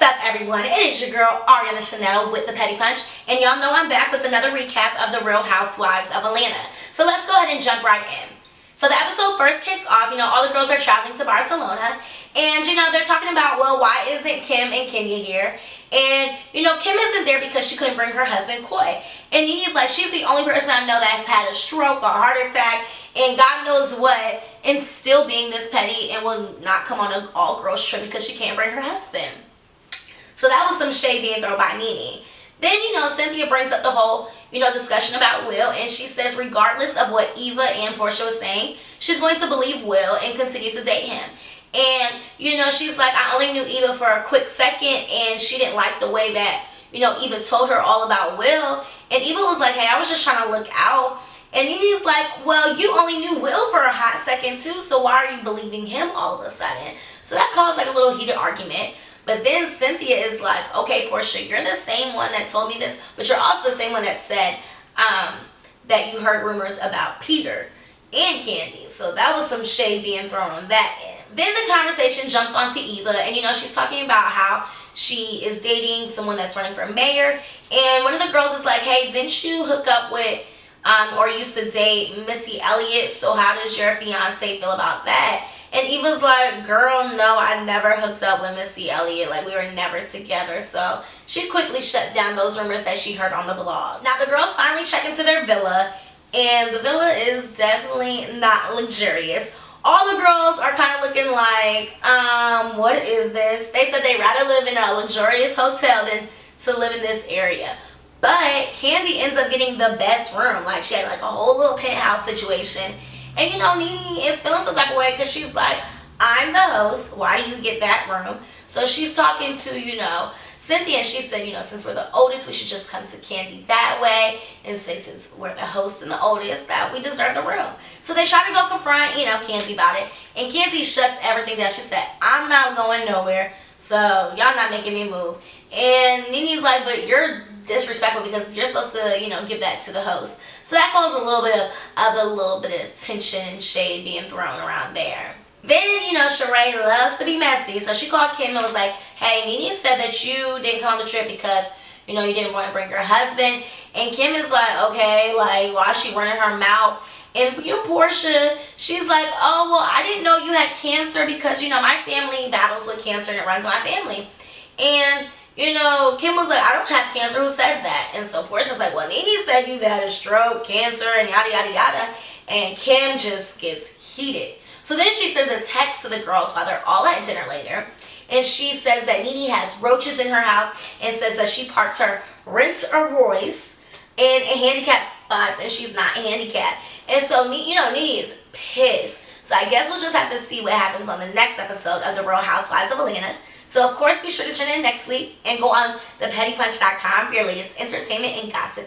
up, everyone? It is your girl Ariana Chanel with the Petty Punch, and y'all know I'm back with another recap of the Real Housewives of Atlanta. So let's go ahead and jump right in. So the episode first kicks off. All the girls are traveling to Barcelona, and they're talking about, well, why isn't Kim and Kenya here? And Kim isn't there because she couldn't bring her husband Coy. And Nene's like, she's the only person I know that's had a stroke or heart attack and God knows what, and still being this petty and will not come on an all-girls trip because she can't bring her husband. So that was some shade being thrown by Nene. Then, Cynthia brings up the whole, discussion about Will, and she says regardless of what Eva and Portia was saying, she's going to believe Will and continue to date him. And, she's like, I only knew Eva for a quick second, and she didn't like the way that, Eva told her all about Will. And Eva was like, hey, I was just trying to look out. And Nene's like, well, you only knew Will for a hot second too, so why are you believing him all of a sudden? So that caused like a little heated argument. But then Cynthia is like, okay, Portia, you're the same one that told me this, but you're also the same one that said that you heard rumors about Peter and Candy. So that was some shade being thrown on that end. Then the conversation jumps onto Eva, and she's talking about how she is dating someone that's running for mayor. And one of the girls is like, hey, didn't you hook up with or used to date Missy Elliott? So how does your fiance feel about that? And Eva's like, girl, no, I never hooked up with Missy Elliott. Like, we were never together. So she quickly shut down those rumors that she heard on the blog. Now, the girls finally check into their villa, and the villa is definitely not luxurious. All the girls are kind of looking like, what is this? They said they'd rather live in a luxurious hotel than to live in this area. But Candy ends up getting the best room. Like, she had like a whole little penthouse situation. And Nene is feeling some type of way because she's like, I'm the host. Why do you get that room? So she's talking to, Cynthia, and she said, since we're the oldest, we should just come to Candy that way and say, since we're the host and the oldest, that we deserve the room. So they try to go confront, Candy about it. And Candy shuts everything down. She said, I'm not going nowhere, so y'all not making me move. And Nene's like, but you're disrespectful because you're supposed to, give that to the host. So that caused a little bit of tension and shade being thrown around there. Then, Sheree loves to be messy, so she called Kim and was like, hey, Nene said that you didn't come on the trip because, you didn't want to bring your husband. And Kim is like, okay, like, why is she running her mouth? And Portia, she's like, oh, well, I didn't know you had cancer because, my family battles with cancer and it runs my family. And Kim was like, I don't have cancer. Who said that? And so Portia's like, well, Nene said you've had a stroke, cancer, and yada, yada, yada. And Kim just gets heated. So then she sends a text to the girls while they're all at dinner later. And she says that Nene has roaches in her house and says that she parks her Rolls-Royce in handicapped spots and she's not handicapped. And so, Nene is pissed. So I guess we'll just have to see what happens on the next episode of The Real Housewives of Atlanta. So, of course, be sure to tune in next week and go on thepettypunch.com for your latest entertainment and gossip.